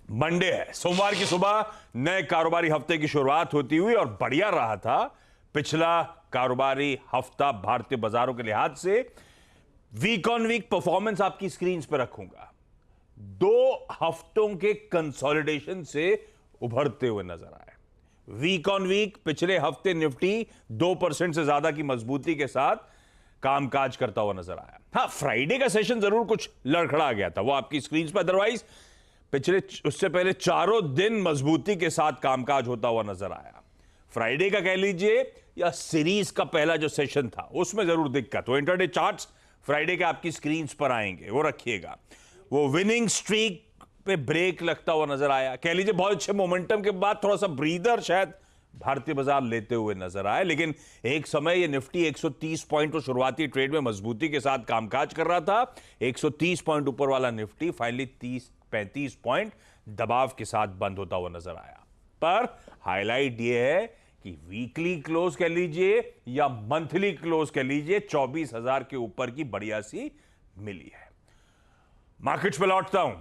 Monday है, सोमवार की सुबह नए कारोबारी हफ्ते की शुरुआत होती हुई और बढ़िया रहा था पिछला कारोबारी हफ्ता भारतीय बाजारों के लिहाज से। वीक ऑन वीक परफॉर्मेंस आपकी स्क्रीन पर रखूंगा। 2 हफ्तों के कंसोलिडेशन से उभरते हुए नजर आए। वीक ऑन वीक पिछले हफ्ते निफ्टी 2% से ज्यादा की मजबूती के साथ कामकाज करता हुआ नजर आया। हाँ, फ्राइडे का सेशन जरूर कुछ लड़खड़ा गया था, वो आपकी स्क्रीन पर। अदरवाइज उससे पहले चारों दिन मजबूती के साथ कामकाज होता हुआ नजर आया। फ्राइडे का कह लीजिए या सीरीज का पहला जो सेशन था उसमें जरूर दिक्कत। वो इंटरडे चार्ट्स फ्राइडे के आपकी स्क्रीन पर आएंगे, वो रखिएगा। वो विनिंग स्ट्रीक पे ब्रेक लगता हुआ नजर आया। कह लीजिए बहुत अच्छे मोमेंटम के बाद थोड़ा सा ब्रीदर शायद भारतीय बाजार लेते हुए नजर आए। लेकिन एक समय ये निफ्टी 130 पॉइंट को शुरुआती ट्रेड में मजबूती के साथ कामकाज कर रहा था। 130 पॉइंट ऊपर वाला निफ्टी फाइनली 30-35 पॉइंट दबाव के साथ बंद होता हुआ नजर आया। पर हाईलाइट ये है कि वीकली क्लोज कह लीजिए या मंथली क्लोज कह लीजिए 24,000 के ऊपर की बढ़िया सी मिली है। मार्केट्स पे लौटता हूं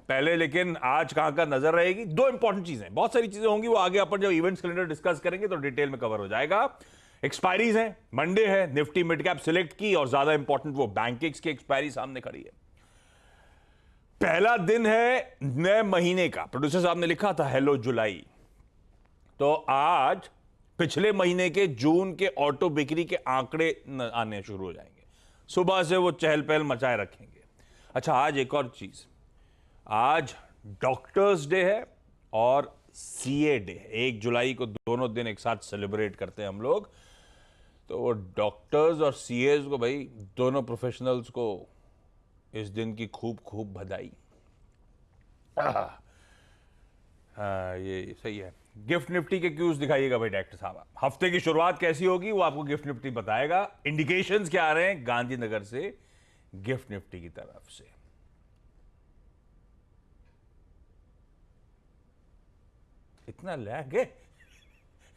पहले, लेकिन आज कहां का नजर रहेगी। 2 इंपॉर्टेंट चीजें, बहुत सारी चीजें होंगी, वो आगे अपन जब इवेंट्स कैलेंडर डिस्कस करेंगे तो डिटेल में कवर हो जाएगा। एक्सपायरीज हैं, मंडे है, निफ्टी मिड कैप सिलेक्ट की, और ज्यादा इंपॉर्टेंट वो बैंकिंग्स की एक्सपायरी सामने खड़ी है। पहला दिन है नए महीने का। प्रोड्यूसर साहब ने लिखा था हेलो जुलाई, तो आज पिछले महीने के जून के ऑटो बिक्री के आंकड़े आने शुरू हो जाएंगे। सुबह से वो चहल पहल मचाए रखेंगे। अच्छा, आज एक और चीज, आज डॉक्टर्स डे है और सीए डे है। 1 जुलाई को दोनों दिन एक साथ सेलिब्रेट करते हैं हम लोग। तो वो डॉक्टर्स और सीएस को, भाई दोनों प्रोफेशनल्स को इस दिन की खूब खूब बधाई। ये सही है। गिफ्ट निफ्टी के क्यूज दिखाइएगा भाई डायरेक्टर साहब। हफ्ते की शुरुआत कैसी होगी वो आपको गिफ्ट निफ्टी बताएगा। इंडिकेशंस क्या आ रहे हैं गांधीनगर से गिफ्ट निफ्टी की तरफ से। इतना लैग है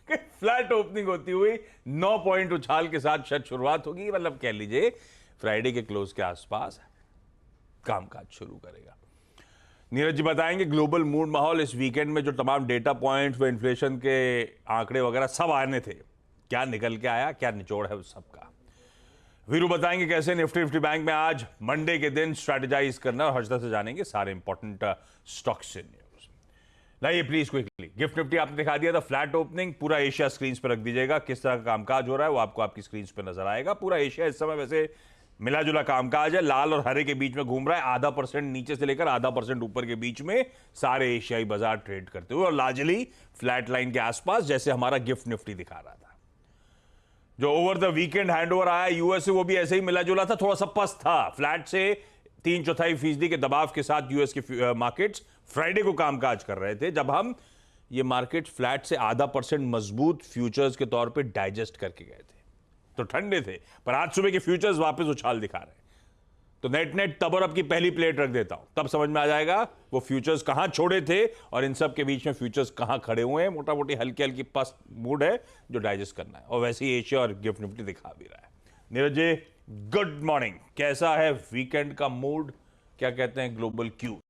कि फ्लैट ओपनिंग होती हुई 9 पॉइंट उछाल के साथ शायद शुरुआत होगी। मतलब कह लीजिए फ्राइडे के क्लोज के आसपास कामकाज शुरू करेगा। नीरज जी बताएंगे ग्लोबल मूड माहौल इस वीकेंड में, जो तमाम डेटा पॉइंट्स व इन्फ्लेशन के आंकड़े वगैरह सब आने थे, क्या निकल के आया, क्या निचोड़ है उस सबका। वीरू बताएंगे कैसे निफ्टी बैंक में आज मंडे के दिन स्ट्रेटेजाइज करना, और हर्षदा से जानेंगे सारे इंपॉर्टेंट स्टॉक्स से न्यूज। लाइए प्लीज क्विकली, गिफ्ट निफ्टी आपने दिखा दिया था फ्लैट ओपनिंग। पूरा एशिया स्क्रीन पर रख दीजिएगा, किस तरह का कामकाज हो रहा है वो आपको आपकी स्क्रीन पर नजर आएगा। पूरा एशिया इस समय वैसे मिला जुला कामकाज है, लाल और हरे के बीच में घूम रहा है। 0.5% नीचे से लेकर 0.5% ऊपर के बीच में सारे एशियाई बाजार ट्रेड करते हुए, और लार्जली फ्लैट लाइन के आसपास, जैसे हमारा गिफ्ट निफ्टी दिखा रहा था। जो ओवर द वीकेंड हैंडओवर आया यूएस से, वो भी ऐसे ही मिला जुला था, थोड़ा सा पस्त था। फ्लैट से 3/4% के दबाव के साथ यूएस के मार्केट्स फ्राइडे को कामकाज कर रहे थे, जब हम ये मार्केट फ्लैट से 0.5% मजबूत फ्यूचर्स के तौर पे डाइजेस्ट करके गए थे, तो ठंडे थे। पर आज सुबह के फ्यूचर्स वापस उछाल दिखा रहे हैं। तो नेट तब अब की पहली प्लेट रख देता हूं, तब समझ में आ जाएगा वो फ्यूचर्स कहां छोड़े थे और इन सब के बीच में फ्यूचर्स कहां खड़े हुए हैं। मोटा मोटी हल्की हल्की पस्त मूड है जो डाइजेस्ट करना है, और वैसे ही एशिया और गिफ्ट निफ्टी दिखा भी रहा है। नीरज जी गुड मॉर्निंग, कैसा है वीकेंड का मूड, क्या कहते हैं ग्लोबल क्यूज?